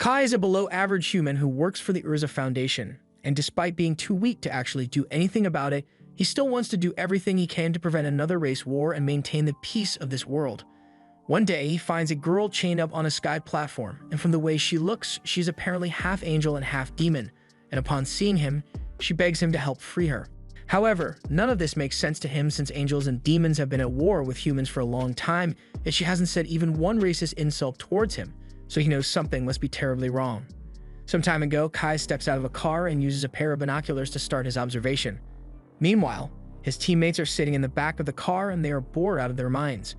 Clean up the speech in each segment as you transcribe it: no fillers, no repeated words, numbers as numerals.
Kai is a below-average human who works for the Urza Foundation, and despite being too weak to actually do anything about it, he still wants to do everything he can to prevent another race war and maintain the peace of this world. One day, he finds a girl chained up on a sky platform, and from the way she looks, she's apparently half angel and half demon, and upon seeing him, she begs him to help free her. However, none of this makes sense to him since angels and demons have been at war with humans for a long time, yet she hasn't said even one racist insult towards him, so he knows something must be terribly wrong. Some time ago, Kai steps out of a car and uses a pair of binoculars to start his observation. Meanwhile, his teammates are sitting in the back of the car and they are bored out of their minds.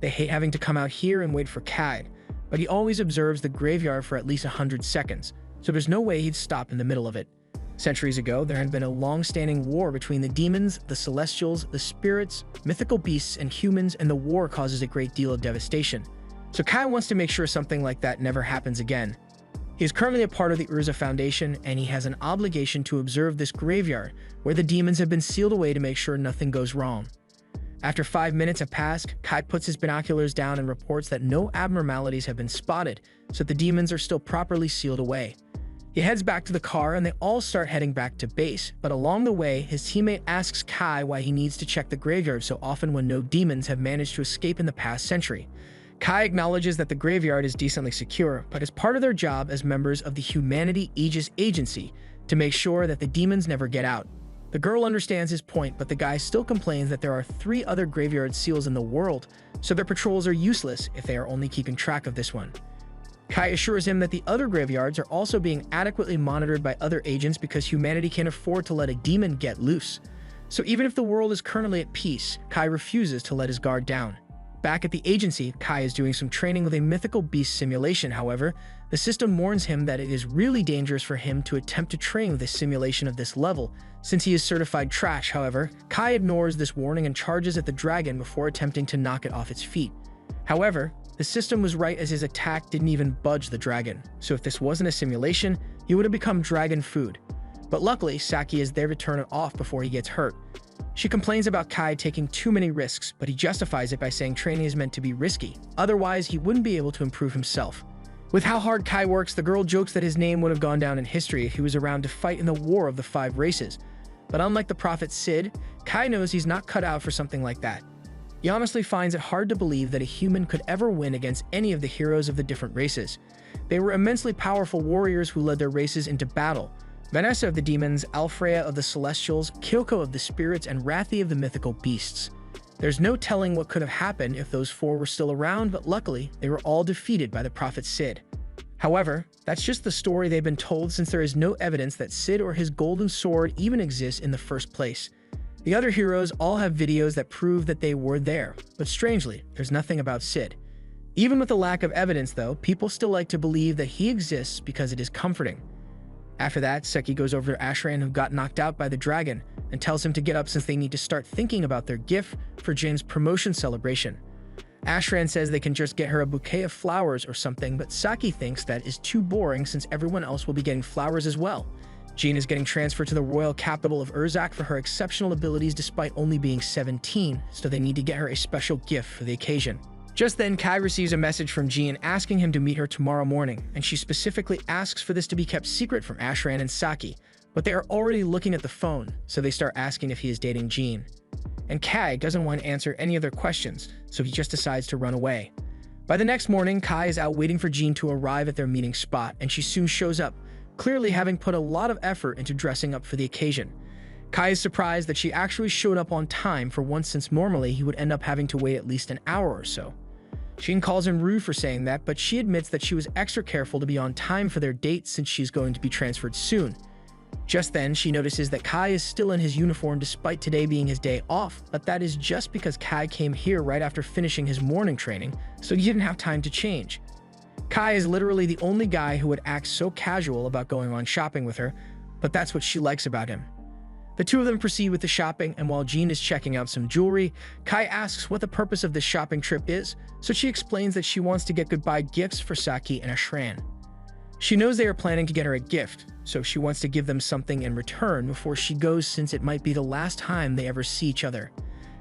They hate having to come out here and wait for Kai, but he always observes the graveyard for at least 100 seconds, so there's no way he'd stop in the middle of it. Centuries ago, there had been a long-standing war between the demons, the celestials, the spirits, mythical beasts, and humans, and the war causes a great deal of devastation. So Kai wants to make sure something like that never happens again. He is currently a part of the Urza Foundation, and he has an obligation to observe this graveyard, where the demons have been sealed away to make sure nothing goes wrong. After 5 minutes have passed, Kai puts his binoculars down and reports that no abnormalities have been spotted, so the demons are still properly sealed away. He heads back to the car and they all start heading back to base, but along the way, his teammate asks Kai why he needs to check the graveyard so often when no demons have managed to escape in the past century. Kai acknowledges that the graveyard is decently secure, but is part of their job as members of the Humanity Aegis Agency to make sure that the demons never get out. The girl understands his point, but the guy still complains that there are 3 other graveyard seals in the world, so their patrols are useless if they are only keeping track of this one. Kai assures him that the other graveyards are also being adequately monitored by other agents because humanity can't afford to let a demon get loose. So even if the world is currently at peace, Kai refuses to let his guard down. Back at the agency, Kai is doing some training with a mythical beast simulation. However, the system warns him that it is really dangerous for him to attempt to train with a simulation of this level, since he is certified trash. However, Kai ignores this warning and charges at the dragon before attempting to knock it off its feet. However, the system was right as his attack didn't even budge the dragon, so if this wasn't a simulation, he would have become dragon food. But luckily, Saki is there to turn it off before he gets hurt. She complains about Kai taking too many risks, but he justifies it by saying training is meant to be risky, otherwise he wouldn't be able to improve himself. With how hard Kai works, the girl jokes that his name would have gone down in history if he was around to fight in the War of the 5 Races. But unlike the prophet Sid, Kai knows he's not cut out for something like that. He honestly finds it hard to believe that a human could ever win against any of the heroes of the different races. They were immensely powerful warriors who led their races into battle. Vanessa of the demons, Alfreya of the celestials, Kyoko of the spirits, and Rathi of the mythical beasts. There's no telling what could have happened if those 4 were still around, but luckily, they were all defeated by the prophet Sid. However, that's just the story they've been told since there is no evidence that Sid or his golden sword even exists in the first place. The other heroes all have videos that prove that they were there, but strangely, there's nothing about Sid. Even with the lack of evidence though, people still like to believe that he exists because it is comforting. After that, Seki goes over to Ashran, who got knocked out by the dragon, and tells him to get up since they need to start thinking about their gift for Jin's promotion celebration. Ashran says they can just get her a bouquet of flowers or something, but Saki thinks that is too boring since everyone else will be getting flowers as well. Jin is getting transferred to the royal capital of Urzak for her exceptional abilities despite only being 17, so they need to get her a special gift for the occasion. Just then, Kai receives a message from Jin asking him to meet her tomorrow morning, and she specifically asks for this to be kept secret from Ashran and Saki, but they are already looking at the phone, so they start asking if he is dating Jin. And Kai doesn't want to answer any of their questions, so he just decides to run away. By the next morning, Kai is out waiting for Jin to arrive at their meeting spot, and she soon shows up, clearly having put a lot of effort into dressing up for the occasion. Kai is surprised that she actually showed up on time for once since normally he would end up having to wait at least an hour or so. Jin calls him rude for saying that, but she admits that she was extra careful to be on time for their date since she's going to be transferred soon. Just then, she notices that Kai is still in his uniform despite today being his day off, but that is just because Kai came here right after finishing his morning training, so he didn't have time to change. Kai is literally the only guy who would act so casual about going on shopping with her, but that's what she likes about him. The two of them proceed with the shopping, and while Jean is checking out some jewelry, Kai asks what the purpose of this shopping trip is, so she explains that she wants to get goodbye gifts for Saki and Ashran. She knows they are planning to get her a gift, so she wants to give them something in return before she goes since it might be the last time they ever see each other.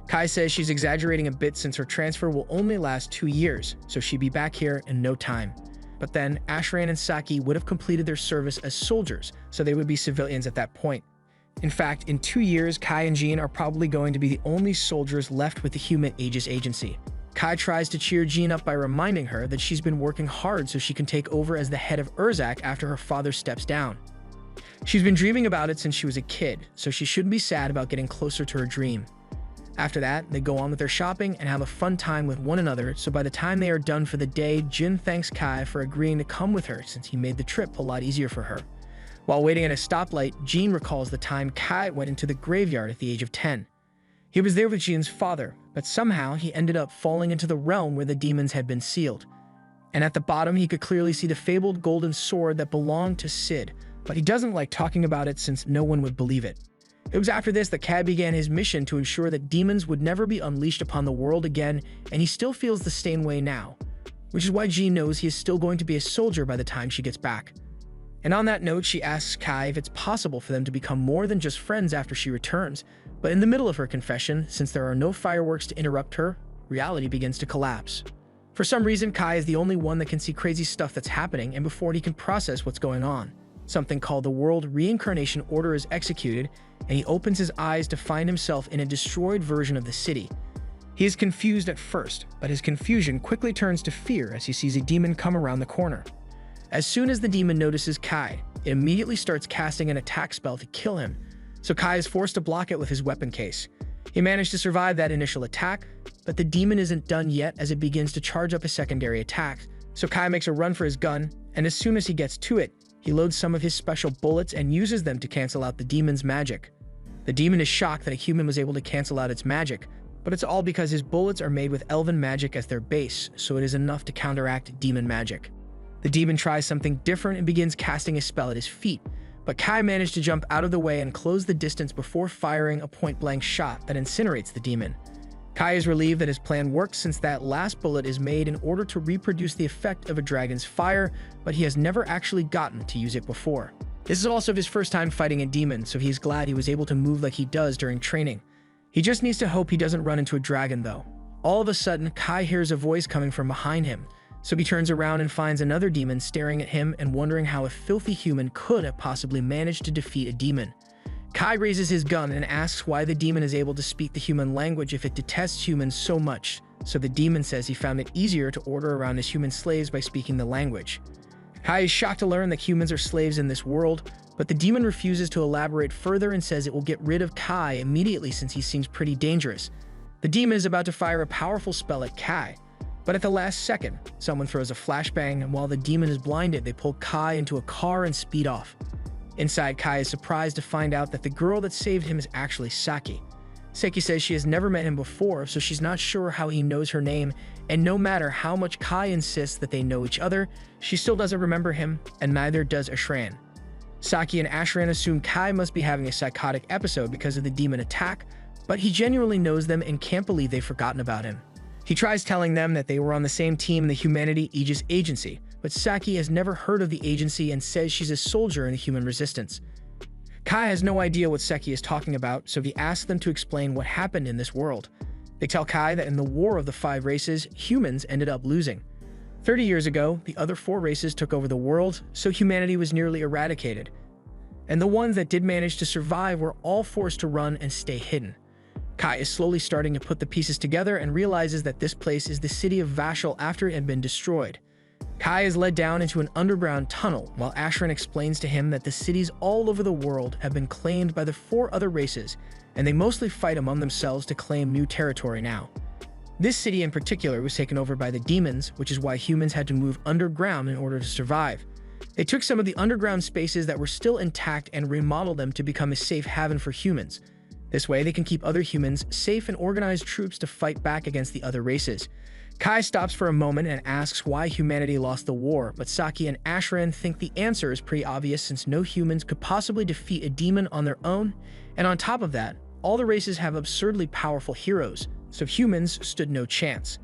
Kai says she's exaggerating a bit since her transfer will only last 2 years, so she'd be back here in no time. but then Ashran and Saki would have completed their service as soldiers, so they would be civilians at that point. In fact, in 2 years, Kai and Jean are probably going to be the only soldiers left with the human Aegis agency. Kai tries to cheer Jean up by reminding her that she's been working hard so she can take over as the head of Urzak after her father steps down. She's been dreaming about it since she was a kid, so she shouldn't be sad about getting closer to her dream. After that, they go on with their shopping and have a fun time with one another, so by the time they are done for the day, Jin thanks Kai for agreeing to come with her since he made the trip a lot easier for her. While waiting at a stoplight, Jean recalls the time Kai went into the graveyard at the age of 10. He was there with Jean's father, but somehow he ended up falling into the realm where the demons had been sealed. And at the bottom, he could clearly see the fabled golden sword that belonged to Sid, but he doesn't like talking about it since no one would believe it. It was after this that Kai began his mission to ensure that demons would never be unleashed upon the world again, and he still feels the same way now, which is why Jean knows he is still going to be a soldier by the time she gets back. And on that note, she asks Kai if it's possible for them to become more than just friends after she returns, but in the middle of her confession, since there are no fireworks to interrupt her, reality begins to collapse. For some reason, Kai is the only one that can see crazy stuff that's happening, and before he can process what's going on, something called the World Reincarnation Order is executed, and he opens his eyes to find himself in a destroyed version of the city. He is confused at first, but his confusion quickly turns to fear as he sees a demon come around the corner. As soon as the demon notices Kai, it immediately starts casting an attack spell to kill him, so Kai is forced to block it with his weapon case. He managed to survive that initial attack, but the demon isn't done yet as it begins to charge up a secondary attack, so Kai makes a run for his gun, and as soon as he gets to it, he loads some of his special bullets and uses them to cancel out the demon's magic. The demon is shocked that a human was able to cancel out its magic, but it's all because his bullets are made with elven magic as their base, so it is enough to counteract demon magic. The demon tries something different and begins casting a spell at his feet, but Kai managed to jump out of the way and close the distance before firing a point-blank shot that incinerates the demon. Kai is relieved that his plan works since that last bullet is made in order to reproduce the effect of a dragon's fire, but he has never actually gotten to use it before. This is also his first time fighting a demon, so he's glad he was able to move like he does during training. He just needs to hope he doesn't run into a dragon though. All of a sudden, Kai hears a voice coming from behind him, so he turns around and finds another demon staring at him and wondering how a filthy human could have possibly managed to defeat a demon. Kai raises his gun and asks why the demon is able to speak the human language if it detests humans so much, so the demon says he found it easier to order around his human slaves by speaking the language. Kai is shocked to learn that humans are slaves in this world, but the demon refuses to elaborate further and says it will get rid of Kai immediately since he seems pretty dangerous. The demon is about to fire a powerful spell at Kai, but at the last second, someone throws a flashbang, and while the demon is blinded, they pull Kai into a car and speed off. Inside, Kai is surprised to find out that the girl that saved him is actually Saki. Saki says she has never met him before, so she's not sure how he knows her name, and no matter how much Kai insists that they know each other, she still doesn't remember him, and neither does Ashran. Saki and Ashran assume Kai must be having a psychotic episode because of the demon attack, but he genuinely knows them and can't believe they've forgotten about him. He tries telling them that they were on the same team in the Humanity Aegis Agency, but Saki has never heard of the agency and says she's a soldier in the human resistance. Kai has no idea what Seki is talking about, so he asks them to explain what happened in this world. They tell Kai that in the War of the Five Races, humans ended up losing. 30 years ago, the other 4 races took over the world, so humanity was nearly eradicated. And the ones that did manage to survive were all forced to run and stay hidden. Kai is slowly starting to put the pieces together and realizes that this place is the city of Vashel after it had been destroyed. Kai is led down into an underground tunnel while Ashran explains to him that the cities all over the world have been claimed by the 4 other races, and they mostly fight among themselves to claim new territory now. This city in particular was taken over by the demons, which is why humans had to move underground in order to survive. They took some of the underground spaces that were still intact and remodeled them to become a safe haven for humans. This way, they can keep other humans safe and organize troops to fight back against the other races. Kai stops for a moment and asks why humanity lost the war, but Saki and Ashran think the answer is pretty obvious since no humans could possibly defeat a demon on their own, and on top of that, all the races have absurdly powerful heroes, so humans stood no chance.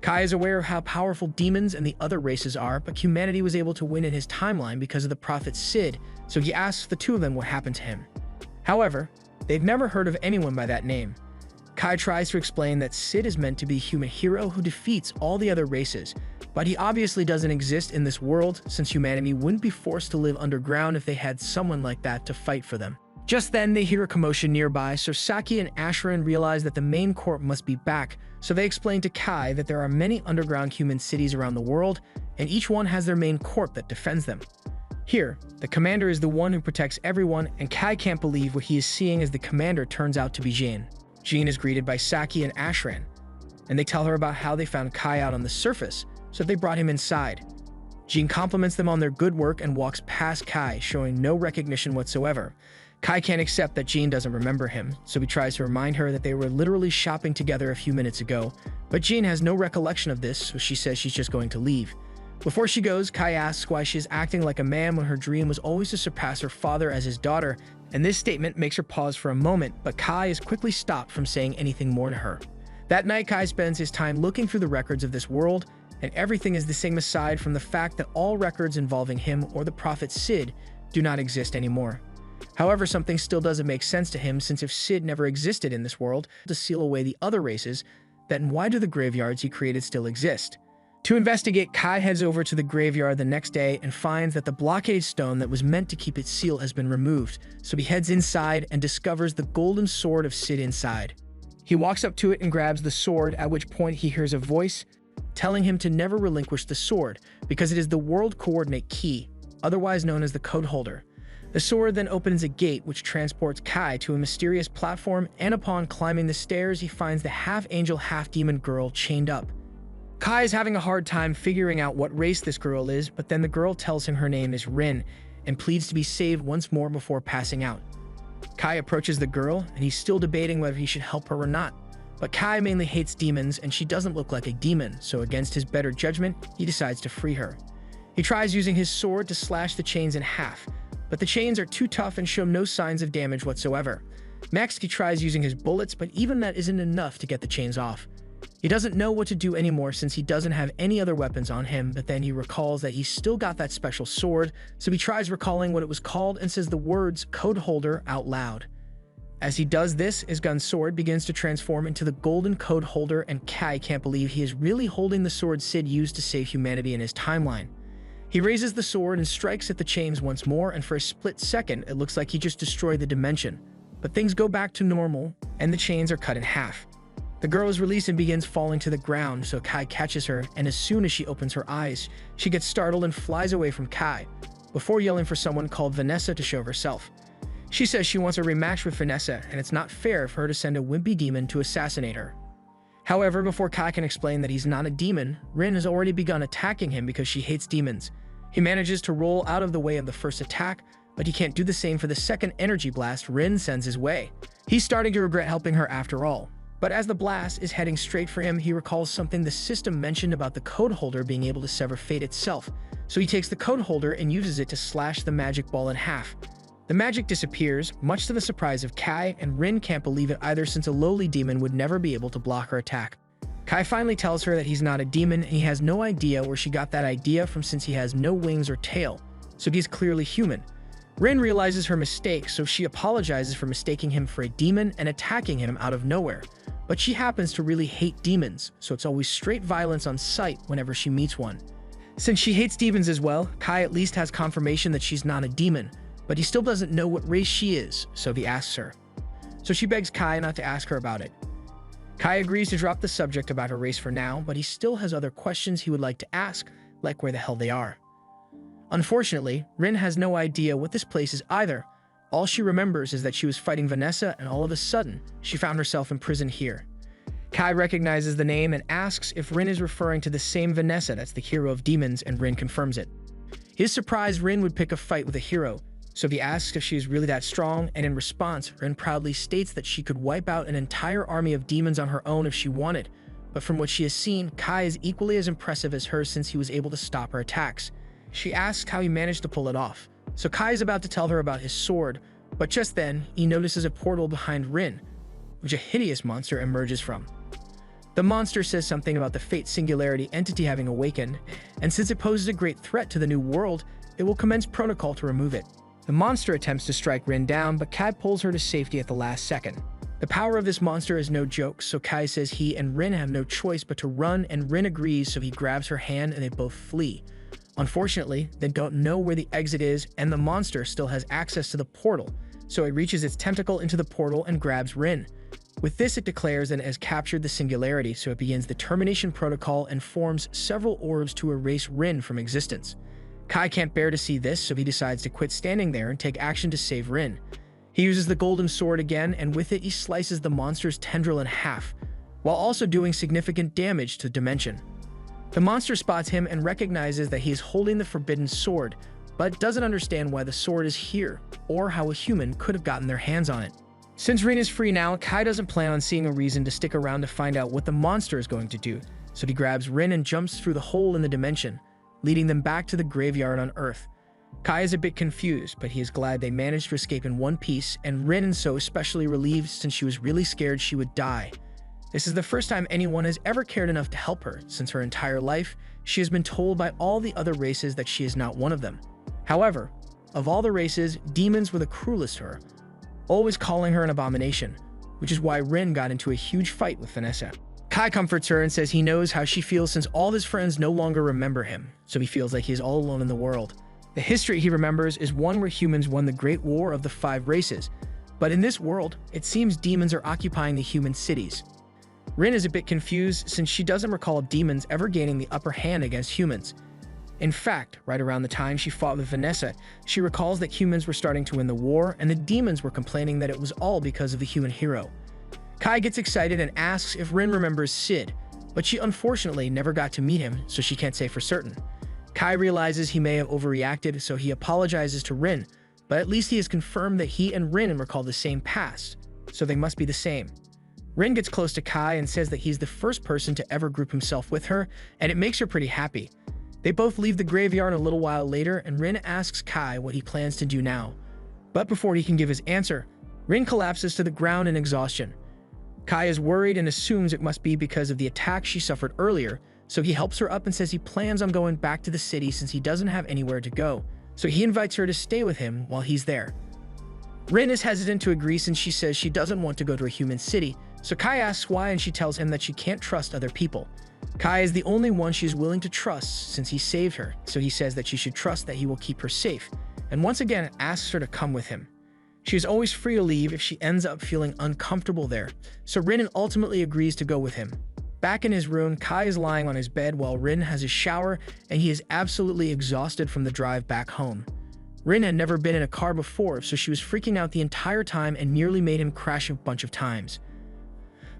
Kai is aware of how powerful demons and the other races are, but humanity was able to win in his timeline because of the prophet Sid, so he asks the 2 of them what happened to him. However, they've never heard of anyone by that name. Kai tries to explain that Sid is meant to be a human hero who defeats all the other races, But he obviously doesn't exist in this world, since humanity wouldn't be forced to live underground if they had someone like that to fight for them. Just then, they hear a commotion nearby, so Saki and Asherin realize that the main corp must be back, so they explain to Kai that there are many underground human cities around the world, and each one has their main corp that defends them. Here, the commander is the one who protects everyone, and Kai can't believe what he is seeing as the commander turns out to be Jane. Jane is greeted by Saki and Asherin, and they tell her about how they found Kai out on the surface, so they brought him inside. Jane compliments them on their good work and walks past Kai, showing no recognition whatsoever. Kai can't accept that Jane doesn't remember him, so he tries to remind her that they were literally shopping together a few minutes ago, but Jane has no recollection of this, so she says she's just going to leave. Before she goes, Kai asks why she's acting like a man when her dream was always to surpass her father as his daughter, and this statement makes her pause for a moment, but Kai is quickly stopped from saying anything more to her. That night, Kai spends his time looking through the records of this world, and everything is the same aside from the fact that all records involving him or the prophet Sid do not exist anymore. However, something still doesn't make sense to him, since if Sid never existed in this world to seal away the other races, then why do the graveyards he created still exist? To investigate, Kai heads over to the graveyard the next day and finds that the blockade stone that was meant to keep its seal has been removed, so he heads inside and discovers the golden sword of Sid inside. He walks up to it and grabs the sword, at which point he hears a voice telling him to never relinquish the sword, because it is the world coordinate key, otherwise known as the code holder. The sword then opens a gate which transports Kai to a mysterious platform, and upon climbing the stairs he finds the half-angel, half-demon girl chained up. Kai is having a hard time figuring out what race this girl is, but then the girl tells him her name is Rin and pleads to be saved once more before passing out. Kai approaches the girl, and he's still debating whether he should help her or not. But Kai mainly hates demons, and she doesn't look like a demon, so against his better judgment, he decides to free her. He tries using his sword to slash the chains in half, but the chains are too tough and show no signs of damage whatsoever. Next, he tries using his bullets, but even that isn't enough to get the chains off. He doesn't know what to do anymore since he doesn't have any other weapons on him, but then he recalls that he's still got that special sword, so he tries recalling what it was called and says the words code holder out loud. As he does this, his gun sword begins to transform into the golden code holder, and Kai can't believe he is really holding the sword Sid used to save humanity in his timeline. He raises the sword and strikes at the chains once more, and for a split second, it looks like he just destroyed the dimension. But things go back to normal, and the chains are cut in half. The girl is released and begins falling to the ground, so Kai catches her, and as soon as she opens her eyes, she gets startled and flies away from Kai, before yelling for someone called Vanessa to show herself. She says she wants a rematch with Vanessa, and it's not fair for her to send a wimpy demon to assassinate her. However, before Kai can explain that he's not a demon, Rin has already begun attacking him because she hates demons. He manages to roll out of the way of the first attack, but he can't do the same for the second energy blast Rin sends his way. He's starting to regret helping her after all. But as the blast is heading straight for him, he recalls something the system mentioned about the code holder being able to sever fate itself. So he takes the code holder and uses it to slash the magic ball in half. The magic disappears, much to the surprise of Kai, and Rin can't believe it either since a lowly demon would never be able to block her attack. Kai finally tells her that he's not a demon, and he has no idea where she got that idea from since he has no wings or tail, so he's clearly human. Rin realizes her mistake, so she apologizes for mistaking him for a demon and attacking him out of nowhere. But she happens to really hate demons, so it's always straight violence on sight whenever she meets one. Since she hates demons as well, Kai at least has confirmation that she's not a demon, but he still doesn't know what race she is, so he asks her. So she begs Kai not to ask her about it. Kai agrees to drop the subject about her race for now, but he still has other questions he would like to ask, like where the hell they are. Unfortunately, Rin has no idea what this place is either. All she remembers is that she was fighting Vanessa, and all of a sudden, she found herself in prison here. Kai recognizes the name and asks if Rin is referring to the same Vanessa that's the hero of demons, and Rin confirms it. He is surprised Rin would pick a fight with a hero, so he asks if she is really that strong, and in response, Rin proudly states that she could wipe out an entire army of demons on her own if she wanted, but from what she has seen, Kai is equally as impressive as her since he was able to stop her attacks. She asks how he managed to pull it off, so Kai is about to tell her about his sword, but just then, he notices a portal behind Rin, which a hideous monster emerges from. The monster says something about the Fate Singularity entity having awakened, and since it poses a great threat to the new world, it will commence protocol to remove it. The monster attempts to strike Rin down, but Kai pulls her to safety at the last second. The power of this monster is no joke, so Kai says he and Rin have no choice but to run, and Rin agrees, so he grabs her hand and they both flee. Unfortunately, they don't know where the exit is, and the monster still has access to the portal, so it reaches its tentacle into the portal and grabs Rin. With this, it declares that it has captured the singularity, so it begins the termination protocol and forms several orbs to erase Rin from existence. Kai can't bear to see this, so he decides to quit standing there and take action to save Rin. He uses the golden sword again, and with it he slices the monster's tendril in half, while also doing significant damage to the dimension. The monster spots him and recognizes that he is holding the forbidden sword, but doesn't understand why the sword is here, or how a human could have gotten their hands on it. Since Rin is free now, Kai doesn't plan on seeing a reason to stick around to find out what the monster is going to do, so he grabs Rin and jumps through the hole in the dimension, leading them back to the graveyard on Earth. Kai is a bit confused, but he is glad they managed to escape in one piece, and Rin is so especially relieved since she was really scared she would die. This is the first time anyone has ever cared enough to help her. Since her entire life, she has been told by all the other races that she is not one of them. However, of all the races, demons were the cruelest to her, always calling her an abomination, which is why Rin got into a huge fight with Vanessa. Kai comforts her and says he knows how she feels since all his friends no longer remember him, so he feels like he is all alone in the world. The history he remembers is one where humans won the Great War of the 5 races, but in this world, it seems demons are occupying the human cities. Rin is a bit confused since she doesn't recall demons ever gaining the upper hand against humans. In fact, right around the time she fought with Vanessa, she recalls that humans were starting to win the war and the demons were complaining that it was all because of the human hero. Kai gets excited and asks if Rin remembers Sid, but she unfortunately never got to meet him, so she can't say for certain. Kai realizes he may have overreacted, so he apologizes to Rin, but at least he has confirmed that he and Rin recall the same past, so they must be the same. Rin gets close to Kai and says that he's the first person to ever group himself with her, and it makes her pretty happy. They both leave the graveyard a little while later, and Rin asks Kai what he plans to do now. But before he can give his answer, Rin collapses to the ground in exhaustion. Kai is worried and assumes it must be because of the attack she suffered earlier, so he helps her up and says he plans on going back to the city since he doesn't have anywhere to go, so he invites her to stay with him while he's there. Rin is hesitant to agree since she says she doesn't want to go to a human city, so Kai asks why and she tells him that she can't trust other people. Kai is the only one she is willing to trust since he saved her, so he says that she should trust that he will keep her safe, and once again asks her to come with him. She is always free to leave if she ends up feeling uncomfortable there, so Rin ultimately agrees to go with him. Back in his room, Kai is lying on his bed while Rin has his shower, and he is absolutely exhausted from the drive back home. Rin had never been in a car before, so she was freaking out the entire time and nearly made him crash a bunch of times.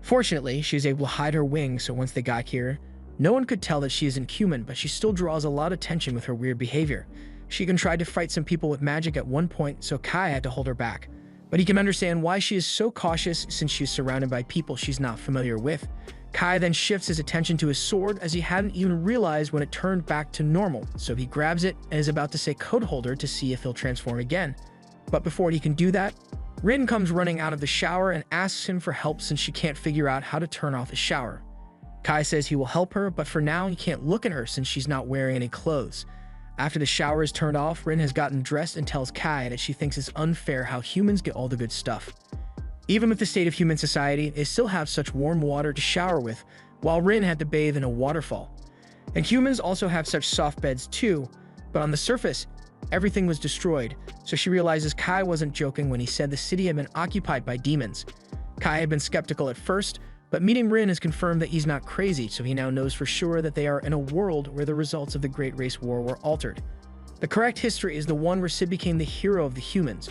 Fortunately, she is able to hide her wings, so once they got here, no one could tell that she isn't human, but she still draws a lot of attention with her weird behavior. She even tried to fight some people with magic at one point, so Kai had to hold her back. But he can understand why she is so cautious since she is surrounded by people she's not familiar with. Kai then shifts his attention to his sword as he hadn't even realized when it turned back to normal, so he grabs it and is about to say code holder to see if he'll transform again. But before he can do that, Rin comes running out of the shower and asks him for help since she can't figure out how to turn off the shower. Kai says he will help her, but for now he can't look at her since she's not wearing any clothes. After the shower is turned off, Rin has gotten dressed and tells Kai that she thinks it's unfair how humans get all the good stuff. Even with the state of human society, they still have such warm water to shower with, while Rin had to bathe in a waterfall. And humans also have such soft beds too, but on the surface, everything was destroyed, so she realizes Kai wasn't joking when he said the city had been occupied by demons. Kai had been skeptical at first, but meeting Rin has confirmed that he's not crazy, so he now knows for sure that they are in a world where the results of the Great Race War were altered. The correct history is the one where Sid became the hero of the humans,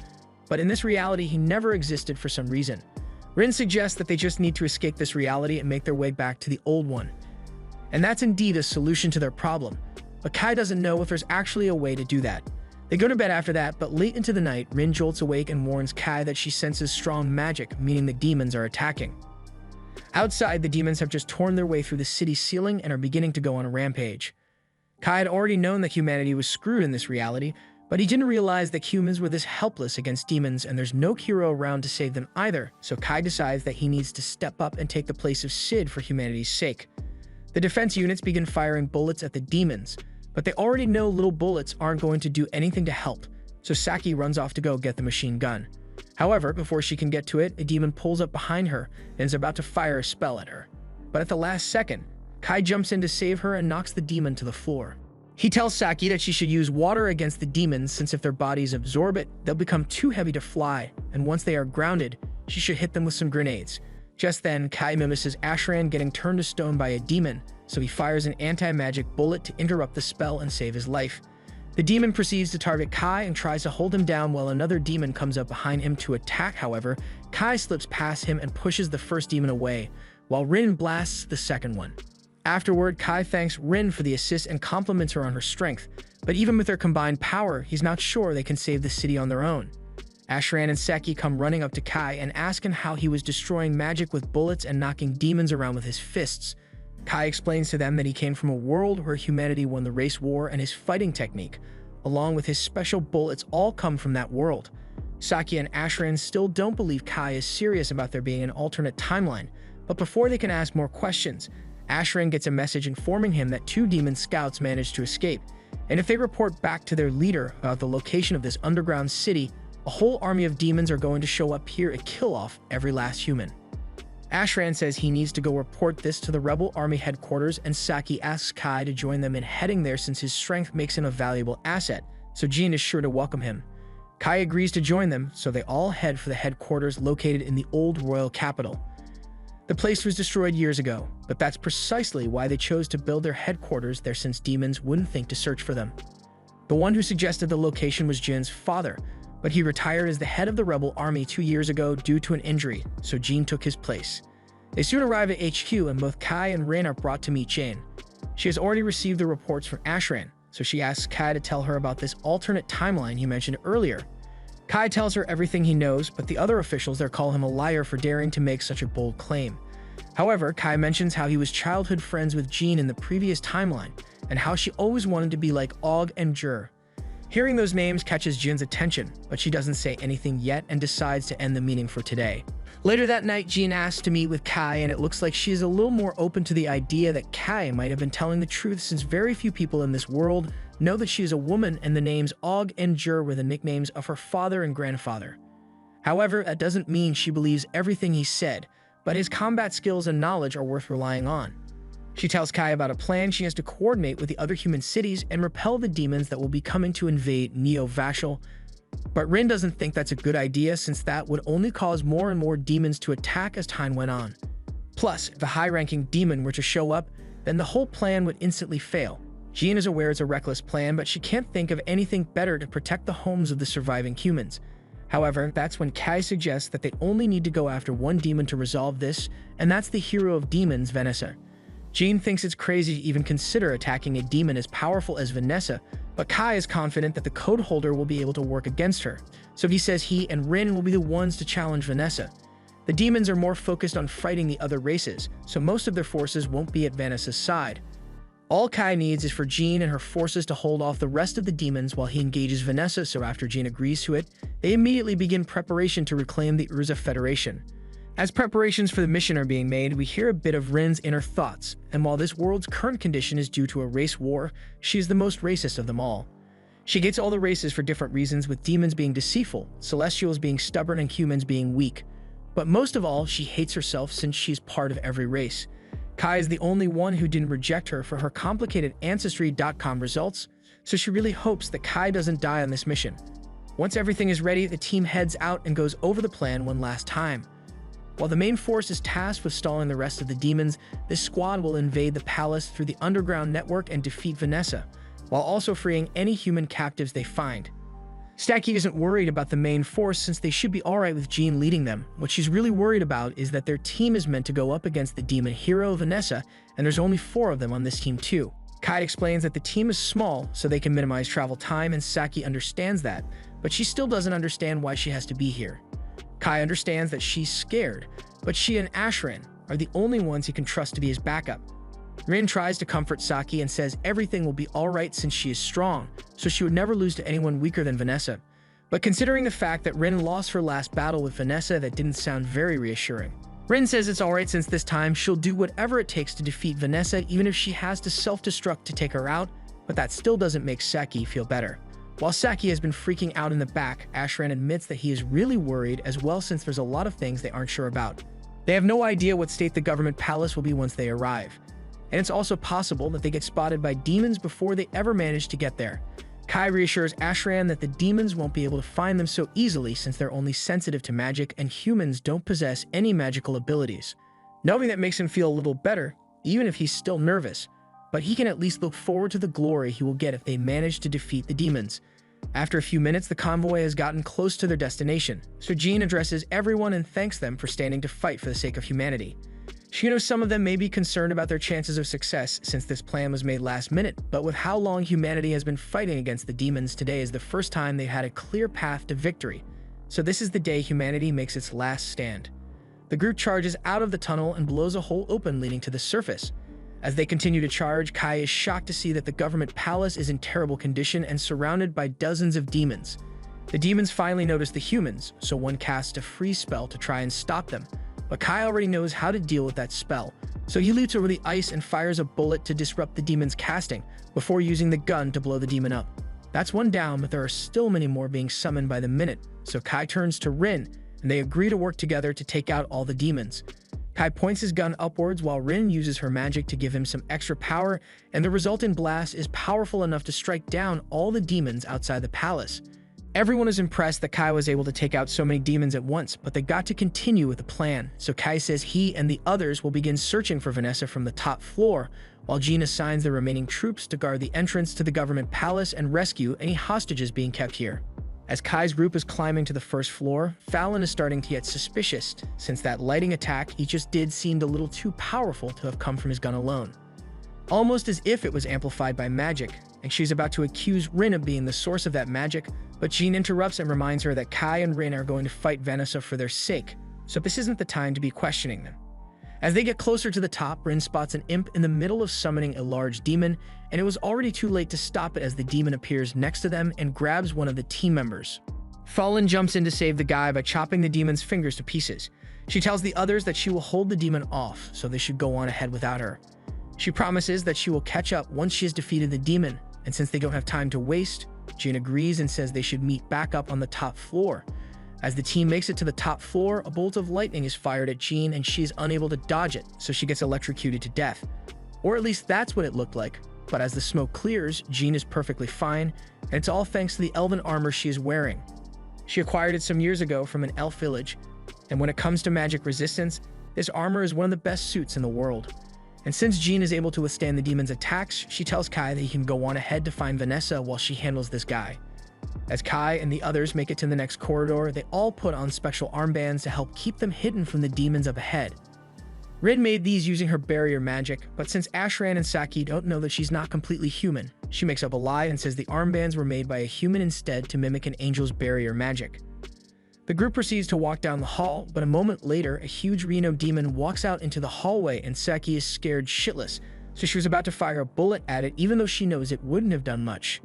but in this reality he never existed for some reason. Rin suggests that they just need to escape this reality and make their way back to the old one. And that's indeed a solution to their problem, but Kai doesn't know if there's actually a way to do that. They go to bed after that, but late into the night, Rin jolts awake and warns Kai that she senses strong magic, meaning the demons are attacking. Outside, the demons have just torn their way through the city ceiling and are beginning to go on a rampage. Kai had already known that humanity was screwed in this reality, but he didn't realize that humans were this helpless against demons and there's no hero around to save them either, so Kai decides that he needs to step up and take the place of Sid for humanity's sake. The defense units begin firing bullets at the demons, but they already know little bullets aren't going to do anything to help, so Saki runs off to go get the machine gun. However, before she can get to it, a demon pulls up behind her and is about to fire a spell at her. But at the last second, Kai jumps in to save her and knocks the demon to the floor. He tells Saki that she should use water against the demons since if their bodies absorb it, they'll become too heavy to fly, and once they are grounded, she should hit them with some grenades. Just then, Kai mimesis Ashran getting turned to stone by a demon, so he fires an anti-magic bullet to interrupt the spell and save his life. The demon proceeds to target Kai and tries to hold him down while another demon comes up behind him to attack. However, Kai slips past him and pushes the first demon away, while Rin blasts the second one. Afterward, Kai thanks Rin for the assist and compliments her on her strength, but even with their combined power, he's not sure they can save the city on their own. Ashran and Seki come running up to Kai and ask him how he was destroying magic with bullets and knocking demons around with his fists. Kai explains to them that he came from a world where humanity won the race war and his fighting technique, along with his special bullets, all come from that world. Saki and Ashran still don't believe Kai is serious about there being an alternate timeline, but before they can ask more questions, Ashran gets a message informing him that 2 demon scouts managed to escape, and if they report back to their leader about the location of this underground city, a whole army of demons are going to show up here and kill off every last human. Ashran says he needs to go report this to the rebel army headquarters, and Saki asks Kai to join them in heading there since his strength makes him a valuable asset, so Jean is sure to welcome him. Kai agrees to join them, so they all head for the headquarters located in the old royal capital. The place was destroyed years ago, but that's precisely why they chose to build their headquarters there since demons wouldn't think to search for them. The one who suggested the location was Jin's father, but he retired as the head of the rebel army 2 years ago due to an injury, so Jin took his place. They soon arrive at HQ and both Kai and Rin are brought to meet Jane. She has already received the reports from Ashran, so she asks Kai to tell her about this alternate timeline he mentioned earlier. Kai tells her everything he knows, but the other officials there call him a liar for daring to make such a bold claim. However, Kai mentions how he was childhood friends with Jean in the previous timeline, and how she always wanted to be like Og and Jur. Hearing those names catches Jin's attention, but she doesn't say anything yet and decides to end the meeting for today. Later that night, Jean asks to meet with Kai, and it looks like she is a little more open to the idea that Kai might have been telling the truth since very few people in this world know that she is a woman and the names Og and Jur were the nicknames of her father and grandfather. However, that doesn't mean she believes everything he said, but his combat skills and knowledge are worth relying on. She tells Kai about a plan she has to coordinate with the other human cities and repel the demons that will be coming to invade Neo-Vashel, but Rin doesn't think that's a good idea since that would only cause more and more demons to attack as time went on. Plus, if a high-ranking demon were to show up, then the whole plan would instantly fail. Jean is aware it's a reckless plan, but she can't think of anything better to protect the homes of the surviving humans. However, that's when Kai suggests that they only need to go after one demon to resolve this, and that's the hero of demons, Vanessa. Jean thinks it's crazy to even consider attacking a demon as powerful as Vanessa, but Kai is confident that the code holder will be able to work against her, so he says he and Rin will be the ones to challenge Vanessa. The demons are more focused on fighting the other races, so most of their forces won't be at Vanessa's side. All Kai needs is for Jean and her forces to hold off the rest of the demons while he engages Vanessa, so after Jean agrees to it, they immediately begin preparation to reclaim the Urza Federation. As preparations for the mission are being made, we hear a bit of Rin's inner thoughts, and while this world's current condition is due to a race war, she is the most racist of them all. She hates all the races for different reasons, with demons being deceitful, celestials being stubborn, and humans being weak. But most of all, she hates herself since she's part of every race. Kai is the only one who didn't reject her for her complicated Ancestry.com results, so she really hopes that Kai doesn't die on this mission. Once everything is ready, the team heads out and goes over the plan one last time. While the main force is tasked with stalling the rest of the demons, this squad will invade the palace through the underground network and defeat Vanessa, while also freeing any human captives they find. Stacky isn't worried about the main force since they should be alright with Jean leading them. What she's really worried about is that their team is meant to go up against the demon hero Vanessa, and there's only 4 of them on this team too. Kai explains that the team is small so they can minimize travel time, and Saki understands that, but she still doesn't understand why she has to be here. Kai understands that she's scared, but she and Ashran are the only ones he can trust to be his backup. Rin tries to comfort Saki and says everything will be alright since she is strong, so she would never lose to anyone weaker than Vanessa. But considering the fact that Rin lost her last battle with Vanessa, that didn't sound very reassuring. Rin says it's alright since this time she'll do whatever it takes to defeat Vanessa, even if she has to self-destruct to take her out, but that still doesn't make Saki feel better. While Saki has been freaking out in the back, Ashran admits that he is really worried as well since there's a lot of things they aren't sure about. They have no idea what state the government palace will be once they arrive. And it's also possible that they get spotted by demons before they ever manage to get there. Kai reassures Ashran that the demons won't be able to find them so easily since they're only sensitive to magic and humans don't possess any magical abilities. Knowing that makes him feel a little better, even if he's still nervous, but he can at least look forward to the glory he will get if they manage to defeat the demons. After a few minutes, the convoy has gotten close to their destination, so Jean addresses everyone and thanks them for standing to fight for the sake of humanity. She knows some of them may be concerned about their chances of success since this plan was made last minute, but with how long humanity has been fighting against the demons, today is the first time they had a clear path to victory. So this is the day humanity makes its last stand. The group charges out of the tunnel and blows a hole open leading to the surface. As they continue to charge, Kai is shocked to see that the government palace is in terrible condition and surrounded by dozens of demons. The demons finally notice the humans, so one casts a freeze spell to try and stop them. But Kai already knows how to deal with that spell, so he leaps over the ice and fires a bullet to disrupt the demon's casting, before using the gun to blow the demon up. That's one down, but there are still many more being summoned by the minute, so Kai turns to Rin, and they agree to work together to take out all the demons. Kai points his gun upwards while Rin uses her magic to give him some extra power, and the resultant blast is powerful enough to strike down all the demons outside the palace. Everyone is impressed that Kai was able to take out so many demons at once, but they got to continue with the plan, so Kai says he and the others will begin searching for Vanessa from the top floor, while Jean assigns the remaining troops to guard the entrance to the government palace and rescue any hostages being kept here. As Kai's group is climbing to the first floor, Fallon is starting to get suspicious, since that lighting attack he just did seemed a little too powerful to have come from his gun alone. Almost as if it was amplified by magic, and she's about to accuse Rin of being the source of that magic, but Jean interrupts and reminds her that Kai and Rin are going to fight Vanessa for their sake, so this isn't the time to be questioning them. As they get closer to the top, Rin spots an imp in the middle of summoning a large demon, and it was already too late to stop it as the demon appears next to them and grabs one of the team members. Fallon jumps in to save the guy by chopping the demon's fingers to pieces. She tells the others that she will hold the demon off, so they should go on ahead without her. She promises that she will catch up once she has defeated the demon, and since they don't have time to waste, Jean agrees and says they should meet back up on the top floor. As the team makes it to the top floor, a bolt of lightning is fired at Jean and she is unable to dodge it, so she gets electrocuted to death. Or at least that's what it looked like. But as the smoke clears, Jean is perfectly fine, and it's all thanks to the elven armor she is wearing. She acquired it some years ago from an elf village, and when it comes to magic resistance, this armor is one of the best suits in the world. And since Jean is able to withstand the demon's attacks, she tells Kai that he can go on ahead to find Vanessa while she handles this guy. As Kai and the others make it to the next corridor, they all put on special armbands to help keep them hidden from the demons up ahead. Rin made these using her barrier magic, but since Ashran and Saki don't know that she's not completely human, she makes up a lie and says the armbands were made by a human instead to mimic an angel's barrier magic. The group proceeds to walk down the hall, but a moment later, a huge Reno demon walks out into the hallway and Saki is scared shitless, so she was about to fire a bullet at it even though she knows it wouldn't have done much.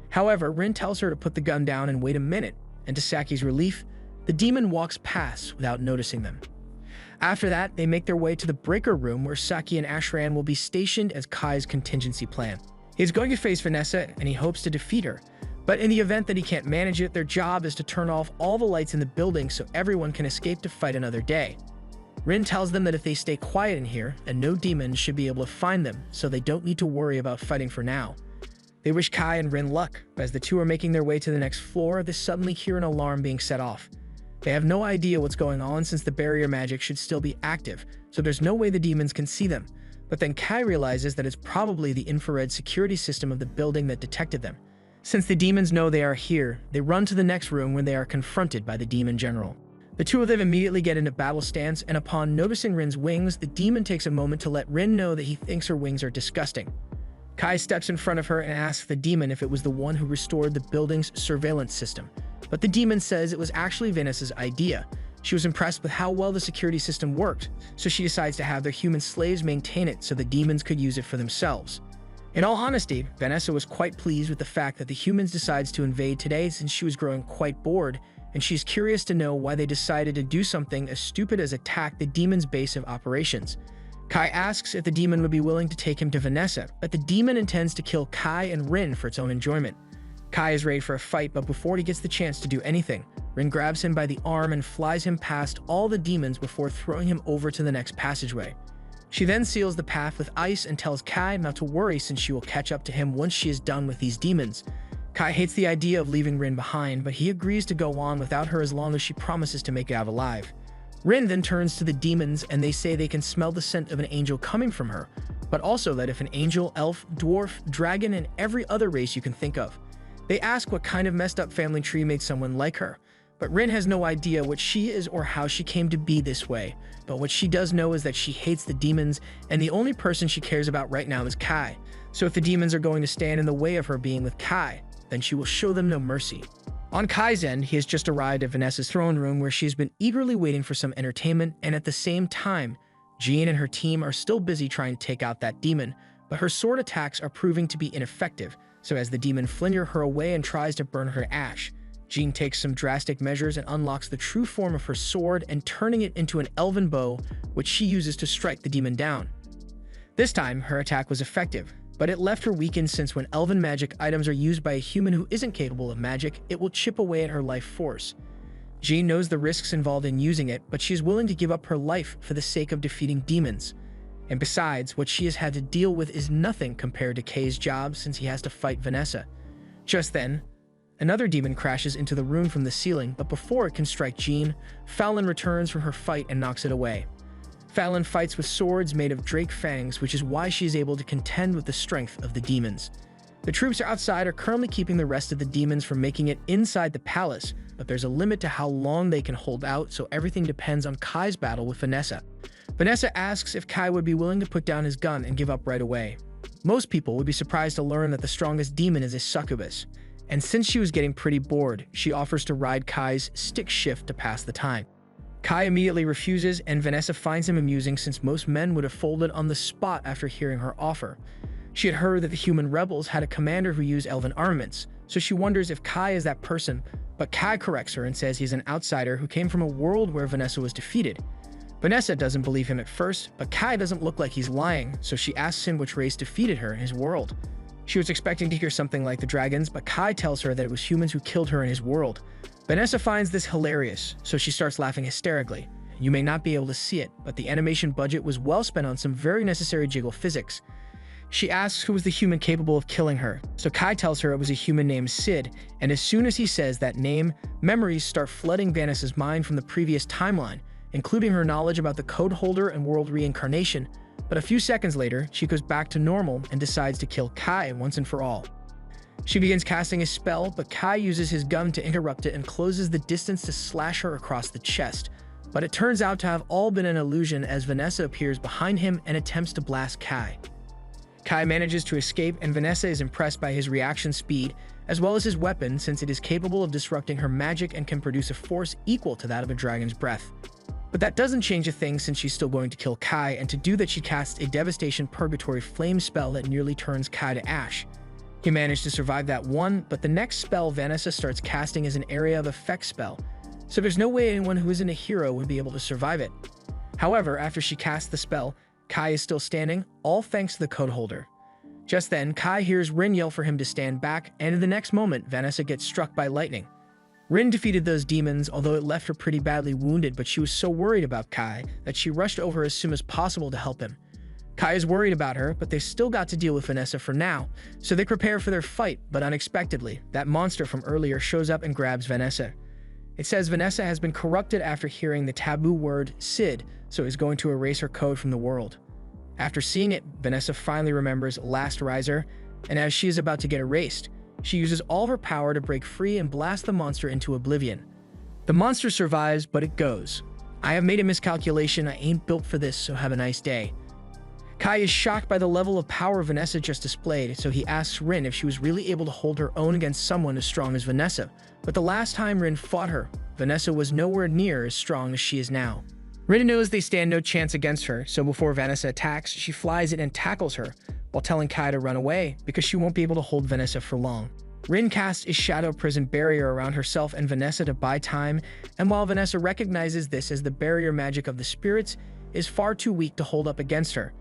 However, Rin tells her to put the gun down and wait a minute, and to Saki's relief, the demon walks past without noticing them. After that, they make their way to the breaker room where Saki and Ashran will be stationed as Kai's contingency plan. He's going to face Vanessa and he hopes to defeat her, but in the event that he can't manage it, their job is to turn off all the lights in the building so everyone can escape to fight another day. Rin tells them that if they stay quiet in here, and no demons should be able to find them, so they don't need to worry about fighting for now. They wish Kai and Rin luck, but as the two are making their way to the next floor, they suddenly hear an alarm being set off. They have no idea what's going on since the barrier magic should still be active, so there's no way the demons can see them. But then Kai realizes that it's probably the infrared security system of the building that detected them. Since the demons know they are here, they run to the next room when they are confronted by the demon general. The two of them immediately get into battle stance, and upon noticing Rin's wings, the demon takes a moment to let Rin know that he thinks her wings are disgusting. Kai steps in front of her and asks the demon if it was the one who restored the building's surveillance system. But the demon says it was actually Vanessa's idea. She was impressed with how well the security system worked, so she decides to have their human slaves maintain it so the demons could use it for themselves. In all honesty, Vanessa was quite pleased with the fact that the humans decides to invade today since she was growing quite bored, and she's curious to know why they decided to do something as stupid as attack the demon's base of operations. Kai asks if the demon would be willing to take him to Vanessa, but the demon intends to kill Kai and Rin for its own enjoyment. Kai is ready for a fight, but before he gets the chance to do anything, Rin grabs him by the arm and flies him past all the demons before throwing him over to the next passageway. She then seals the path with ice and tells Kai not to worry since she will catch up to him once she is done with these demons. Kai hates the idea of leaving Rin behind, but he agrees to go on without her as long as she promises to make it out alive. Rin then turns to the demons and they say they can smell the scent of an angel coming from her, but also that if an angel, elf, dwarf, dragon, and every other race you can think of. They ask what kind of messed up family tree made someone like her, but Rin has no idea what she is or how she came to be this way. But what she does know is that she hates the demons, and the only person she cares about right now is Kai. So if the demons are going to stand in the way of her being with Kai, then she will show them no mercy. On Kai's end, he has just arrived at Vanessa's throne room where she's been eagerly waiting for some entertainment, and at the same time, Jean and her team are still busy trying to take out that demon, but her sword attacks are proving to be ineffective, so as the demon flings her away and tries to burn her to ash, Jean takes some drastic measures and unlocks the true form of her sword and turning it into an elven bow, which she uses to strike the demon down. This time, her attack was effective, but it left her weakened since when elven magic items are used by a human who isn't capable of magic, it will chip away at her life force. Jean knows the risks involved in using it, but she is willing to give up her life for the sake of defeating demons. And besides, what she has had to deal with is nothing compared to Kay's job since he has to fight Vanessa. Just then, another demon crashes into the room from the ceiling, but before it can strike Jean, Fallon returns from her fight and knocks it away. Fallon fights with swords made of drake fangs, which is why she is able to contend with the strength of the demons. The troops outside are currently keeping the rest of the demons from making it inside the palace, but there's a limit to how long they can hold out, so everything depends on Kai's battle with Vanessa. Vanessa asks if Kai would be willing to put down his gun and give up right away. Most people would be surprised to learn that the strongest demon is a succubus, and since she was getting pretty bored, she offers to ride Kai's stick shift to pass the time. Kai immediately refuses, and Vanessa finds him amusing since most men would have folded on the spot after hearing her offer. She had heard that the human rebels had a commander who used elven armaments, so she wonders if Kai is that person, but Kai corrects her and says he's an outsider who came from a world where Vanessa was defeated. Vanessa doesn't believe him at first, but Kai doesn't look like he's lying, so she asks him which race defeated her in his world. She was expecting to hear something like the dragons, but Kai tells her that it was humans who killed her in his world. Vanessa finds this hilarious, so she starts laughing hysterically. You may not be able to see it, but the animation budget was well spent on some very necessary jiggle physics. She asks who was the human capable of killing her, so Kai tells her it was a human named Sid, and as soon as he says that name, memories start flooding Vanessa's mind from the previous timeline, including her knowledge about the code holder and world reincarnation, but a few seconds later, she goes back to normal and decides to kill Kai once and for all. She begins casting a spell, but Kai uses his gun to interrupt it and closes the distance to slash her across the chest, but it turns out to have all been an illusion as Vanessa appears behind him and attempts to blast Kai. Kai manages to escape, and Vanessa is impressed by his reaction speed, as well as his weapon since it is capable of disrupting her magic and can produce a force equal to that of a dragon's breath. But that doesn't change a thing since she's still going to kill Kai, and to do that she casts a Devastation Purgatory Flame spell that nearly turns Kai to ash. He managed to survive that one, but the next spell Vanessa starts casting is an area of effect spell, so there's no way anyone who isn't a hero would be able to survive it. However, after she casts the spell, Kai is still standing, all thanks to the code holder. Just then, Kai hears Rin yell for him to stand back, and in the next moment, Vanessa gets struck by lightning. Rin defeated those demons, although it left her pretty badly wounded, but she was so worried about Kai that she rushed over as soon as possible to help him. Kai is worried about her, but they've still got to deal with Vanessa for now, so they prepare for their fight, but unexpectedly, that monster from earlier shows up and grabs Vanessa. It says Vanessa has been corrupted after hearing the taboo word Sid, so is going to erase her code from the world. After seeing it, Vanessa finally remembers Last Riser, and as she is about to get erased, she uses all of her power to break free and blast the monster into oblivion. The monster survives, but it goes. I have made a miscalculation, I ain't built for this, so have a nice day. Kai is shocked by the level of power Vanessa just displayed, so he asks Rin if she was really able to hold her own against someone as strong as Vanessa. But the last time Rin fought her, Vanessa was nowhere near as strong as she is now. Rin knows they stand no chance against her, so before Vanessa attacks, she flies in and tackles her, while telling Kai to run away because she won't be able to hold Vanessa for long. Rin casts a shadow prison barrier around herself and Vanessa to buy time, and while Vanessa recognizes this as the barrier magic of the spirits, is far too weak to hold up against her.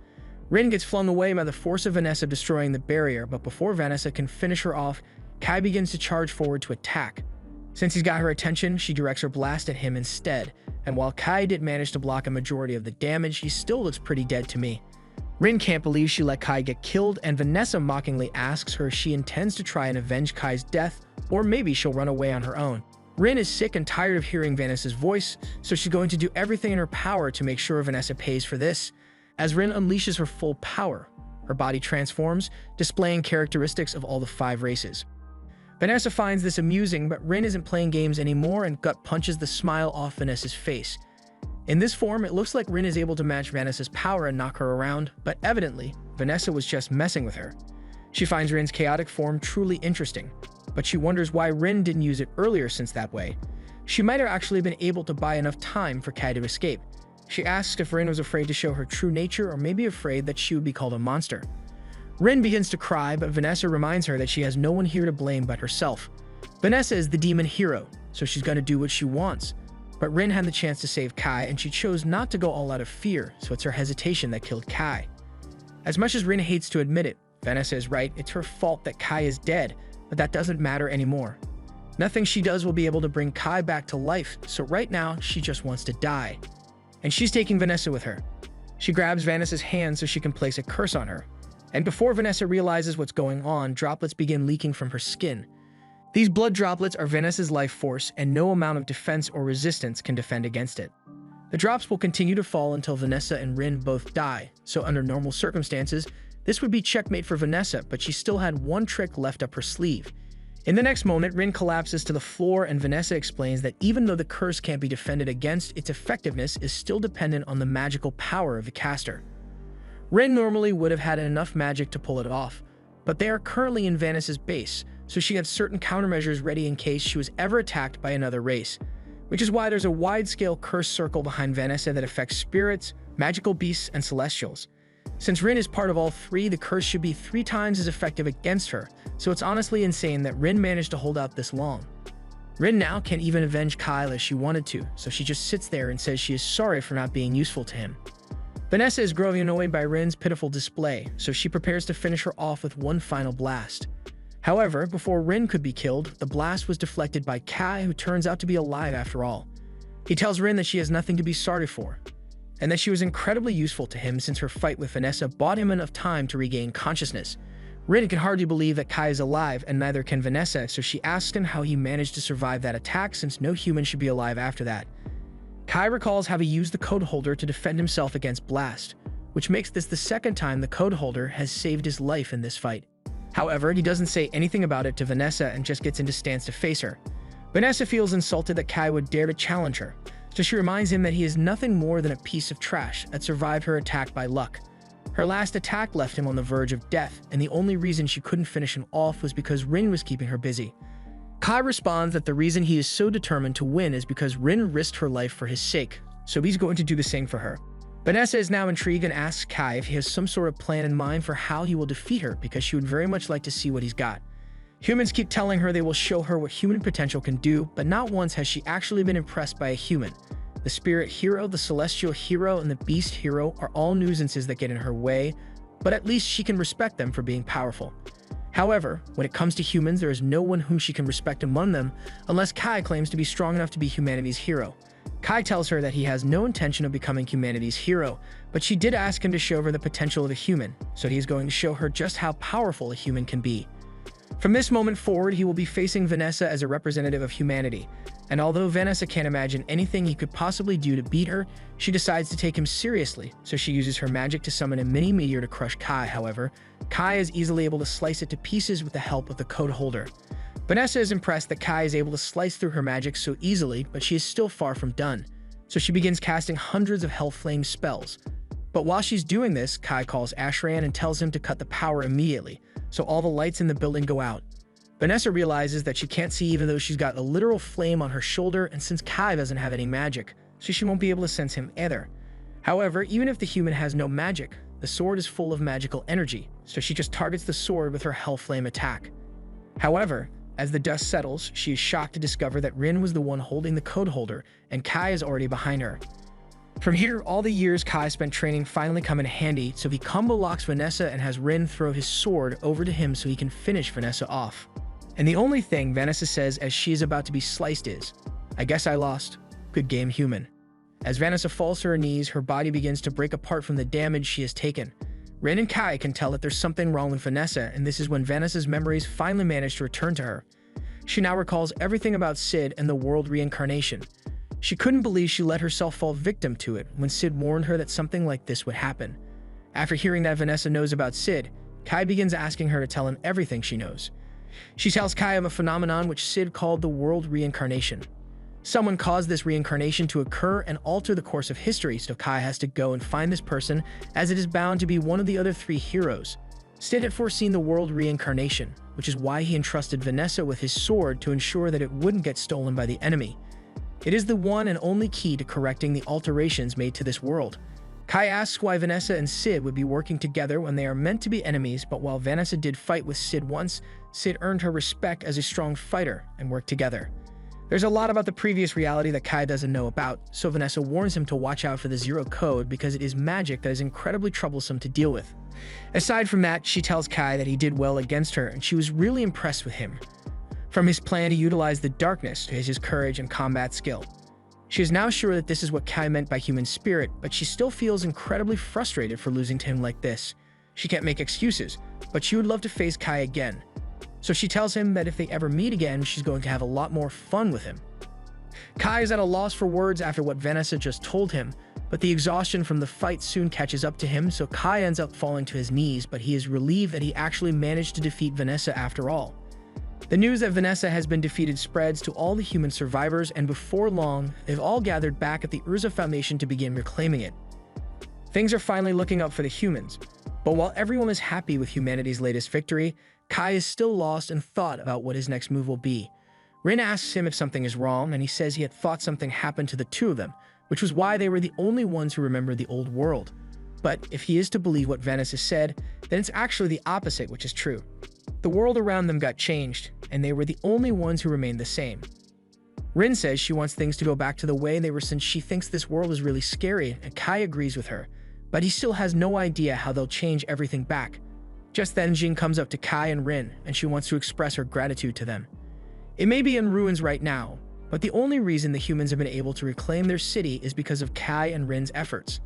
Rin gets flung away by the force of Vanessa destroying the barrier, but before Vanessa can finish her off, Kai begins to charge forward to attack. Since he's got her attention, she directs her blast at him instead, and while Kai did manage to block a majority of the damage, he still looks pretty dead to me. Rin can't believe she let Kai get killed, and Vanessa mockingly asks her if she intends to try and avenge Kai's death, or maybe she'll run away on her own. Rin is sick and tired of hearing Vanessa's voice, so she's going to do everything in her power to make sure Vanessa pays for this. As Rin unleashes her full power, her body transforms, displaying characteristics of all the 5 races. Vanessa finds this amusing, but Rin isn't playing games anymore and gut punches the smile off Vanessa's face. In this form, it looks like Rin is able to match Vanessa's power and knock her around, but evidently, Vanessa was just messing with her. She finds Rin's chaotic form truly interesting, but she wonders why Rin didn't use it earlier since that way. She might have actually been able to buy enough time for Kai to escape. She asks if Rin was afraid to show her true nature or maybe afraid that she would be called a monster. Rin begins to cry, but Vanessa reminds her that she has no one here to blame but herself. Vanessa is the demon hero, so she's going to do what she wants. But Rin had the chance to save Kai, and she chose not to go all out of fear, so it's her hesitation that killed Kai. As much as Rin hates to admit it, Vanessa is right, it's her fault that Kai is dead, but that doesn't matter anymore. Nothing she does will be able to bring Kai back to life, so right now, she just wants to die. And she's taking Vanessa with her. She grabs Vanessa's hand so she can place a curse on her. And before Vanessa realizes what's going on, droplets begin leaking from her skin. These blood droplets are Vanessa's life force, and no amount of defense or resistance can defend against it. The drops will continue to fall until Vanessa and Rin both die, so under normal circumstances, this would be checkmate for Vanessa, but she still had one trick left up her sleeve. In the next moment, Rin collapses to the floor, and Vanessa explains that even though the curse can't be defended against, its effectiveness is still dependent on the magical power of the caster. Rin normally would have had enough magic to pull it off, but they are currently in Vanessa's base, so she had certain countermeasures ready in case she was ever attacked by another race, which is why there's a wide-scale curse circle behind Vanessa that affects spirits, magical beasts, and celestials. Since Rin is part of all 3, the curse should be 3 times as effective against her, so it's honestly insane that Rin managed to hold out this long. Rin now can't even avenge Kyle as she wanted to, so she just sits there and says she is sorry for not being useful to him. Vanessa is growing annoyed by Rin's pitiful display, so she prepares to finish her off with one final blast. However, before Rin could be killed, the blast was deflected by Kai, who turns out to be alive after all. He tells Rin that she has nothing to be sorry for, and that she was incredibly useful to him since her fight with Vanessa bought him enough time to regain consciousness. Rin can hardly believe that Kai is alive, and neither can Vanessa, so she asks him how he managed to survive that attack since no human should be alive after that. Kai recalls how he used the code holder to defend himself against Blast, which makes this the second time the code holder has saved his life in this fight. However, he doesn't say anything about it to Vanessa and just gets into stance to face her. Vanessa feels insulted that Kai would dare to challenge her, so she reminds him that he is nothing more than a piece of trash that survived her attack by luck. Her last attack left him on the verge of death, and the only reason she couldn't finish him off was because Rin was keeping her busy. Kai responds that the reason he is so determined to win is because Rin risked her life for his sake, so he's going to do the same for her. Vanessa is now intrigued and asks Kai if he has some sort of plan in mind for how he will defeat her because she would very much like to see what he's got. Humans keep telling her they will show her what human potential can do, but not once has she actually been impressed by a human. The spirit hero, the celestial hero, and the beast hero are all nuisances that get in her way, but at least she can respect them for being powerful. However, when it comes to humans, there is no one whom she can respect among them unless Kai claims to be strong enough to be humanity's hero. Kai tells her that he has no intention of becoming humanity's hero, but she did ask him to show her the potential of a human, so he's going to show her just how powerful a human can be. From this moment forward, he will be facing Vanessa as a representative of humanity, and although Vanessa can't imagine anything he could possibly do to beat her, she decides to take him seriously, so she uses her magic to summon a mini meteor to crush Kai. However, Kai is easily able to slice it to pieces with the help of the code holder. Vanessa is impressed that Kai is able to slice through her magic so easily, but she is still far from done, so she begins casting hundreds of Hellflame spells. But while she's doing this, Kai calls Ashran and tells him to cut the power immediately, so all the lights in the building go out. Vanessa realizes that she can't see even though she's got a literal flame on her shoulder, and since Kai doesn't have any magic, so she won't be able to sense him either. However, even if the human has no magic, the sword is full of magical energy, so she just targets the sword with her Hellflame attack. However, as the dust settles, she is shocked to discover that Rin was the one holding the code holder, and Kai is already behind her. From here, all the years Kai spent training finally come in handy, so he combo locks Vanessa and has Rin throw his sword over to him so he can finish Vanessa off. And the only thing Vanessa says as she is about to be sliced is, "I guess I lost. Good game, human." As Vanessa falls to her knees, her body begins to break apart from the damage she has taken. Rin and Kai can tell that there's something wrong with Vanessa, and this is when Vanessa's memories finally manage to return to her. She now recalls everything about Sid and the world reincarnation. She couldn't believe she let herself fall victim to it when Sid warned her that something like this would happen. After hearing that Vanessa knows about Sid, Kai begins asking her to tell him everything she knows. She tells Kai of a phenomenon which Sid called the world reincarnation. Someone caused this reincarnation to occur and alter the course of history, so Kai has to go and find this person, as it is bound to be one of the other three heroes. Sid had foreseen the world reincarnation, which is why he entrusted Vanessa with his sword to ensure that it wouldn't get stolen by the enemy. It is the one and only key to correcting the alterations made to this world. Kai asks why Vanessa and Sid would be working together when they are meant to be enemies, but while Vanessa did fight with Sid once, Sid earned her respect as a strong fighter and worked together. There's a lot about the previous reality that Kai doesn't know about, so Vanessa warns him to watch out for the Zero Code because it is magic that is incredibly troublesome to deal with. Aside from that, she tells Kai that he did well against her and she was really impressed with him. From his plan to utilize the darkness to his courage and combat skill. She is now sure that this is what Kai meant by human spirit, but she still feels incredibly frustrated for losing to him like this. She can't make excuses, but she would love to face Kai again. So she tells him that if they ever meet again, she's going to have a lot more fun with him. Kai is at a loss for words after what Vanessa just told him, but the exhaustion from the fight soon catches up to him, so Kai ends up falling to his knees, but he is relieved that he actually managed to defeat Vanessa after all. The news that Vanessa has been defeated spreads to all the human survivors, and before long, they've all gathered back at the Urza Foundation to begin reclaiming it. Things are finally looking up for the humans, but while everyone is happy with humanity's latest victory, Kai is still lost in thought about what his next move will be. Rin asks him if something is wrong, and he says he had thought something happened to the two of them, which was why they were the only ones who remembered the old world. But if he is to believe what Vanessa said, then it's actually the opposite, which is true. The world around them got changed, and they were the only ones who remained the same. Rin says she wants things to go back to the way they were since she thinks this world is really scary, and Kai agrees with her, but he still has no idea how they'll change everything back. Just then, Jean comes up to Kai and Rin, and she wants to express her gratitude to them. It may be in ruins right now, but the only reason the humans have been able to reclaim their city is because of Kai and Rin's efforts.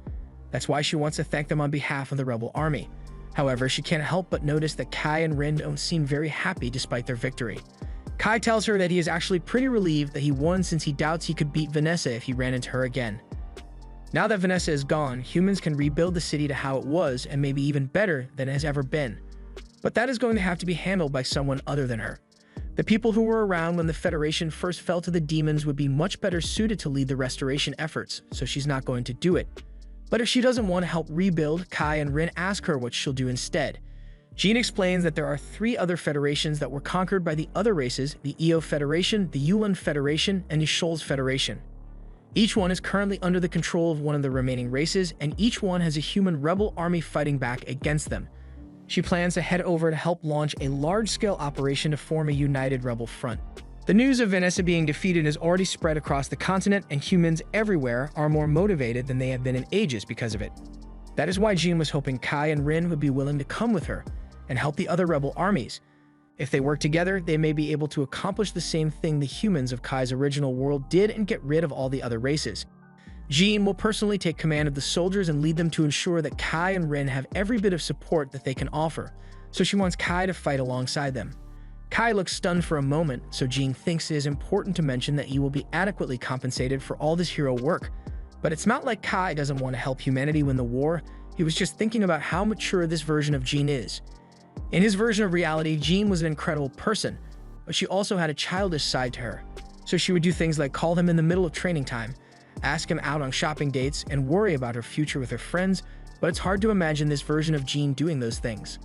That's why she wants to thank them on behalf of the rebel army. However, she can't help but notice that Kai and Rin don't seem very happy despite their victory. Kai tells her that he is actually pretty relieved that he won since he doubts he could beat Vanessa if he ran into her again. Now that Vanessa is gone, humans can rebuild the city to how it was and maybe even better than it has ever been. But that is going to have to be handled by someone other than her. The people who were around when the Federation first fell to the demons would be much better suited to lead the restoration efforts, so she's not going to do it. But if she doesn't want to help rebuild, Kai and Rin ask her what she'll do instead. Jean explains that there are 3 other federations that were conquered by the other races, the Eo Federation, the Yulan Federation, and the Shoals Federation. Each one is currently under the control of one of the remaining races, and each one has a human rebel army fighting back against them. She plans to head over to help launch a large-scale operation to form a united rebel front. The news of Vanessa being defeated has already spread across the continent, and humans everywhere are more motivated than they have been in ages because of it. That is why Jean was hoping Kai and Rin would be willing to come with her and help the other rebel armies. If they work together, they may be able to accomplish the same thing the humans of Kai's original world did and get rid of all the other races. Jean will personally take command of the soldiers and lead them to ensure that Kai and Rin have every bit of support that they can offer, so she wants Kai to fight alongside them. Kai looks stunned for a moment, so Jean thinks it is important to mention that he will be adequately compensated for all this hero work. But it's not like Kai doesn't want to help humanity win the war, he was just thinking about how mature this version of Jean is. In his version of reality, Jean was an incredible person, but she also had a childish side to her. So she would do things like call him in the middle of training time, ask him out on shopping dates, and worry about her future with her friends, but it's hard to imagine this version of Jean doing those things.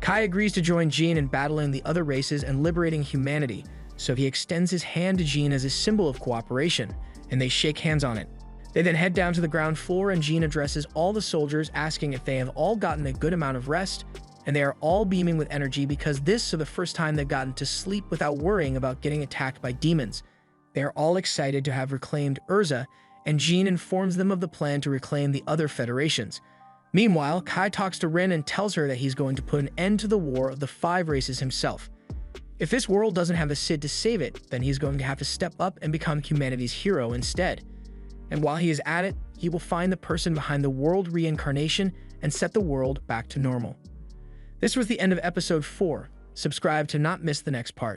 Kai agrees to join Jean in battling the other races and liberating humanity, so he extends his hand to Jean as a symbol of cooperation, and they shake hands on it. They then head down to the ground floor, and Jean addresses all the soldiers, asking if they have all gotten a good amount of rest, and they are all beaming with energy because this is the first time they've gotten to sleep without worrying about getting attacked by demons. They are all excited to have reclaimed Urza, and Jean informs them of the plan to reclaim the other federations. Meanwhile, Kai talks to Rin and tells her that he's going to put an end to the war of the 5 races himself. If this world doesn't have a Cid to save it, then he's going to have to step up and become humanity's hero instead. And while he is at it, he will find the person behind the world reincarnation and set the world back to normal. This was the end of episode 4. Subscribe to not miss the next part.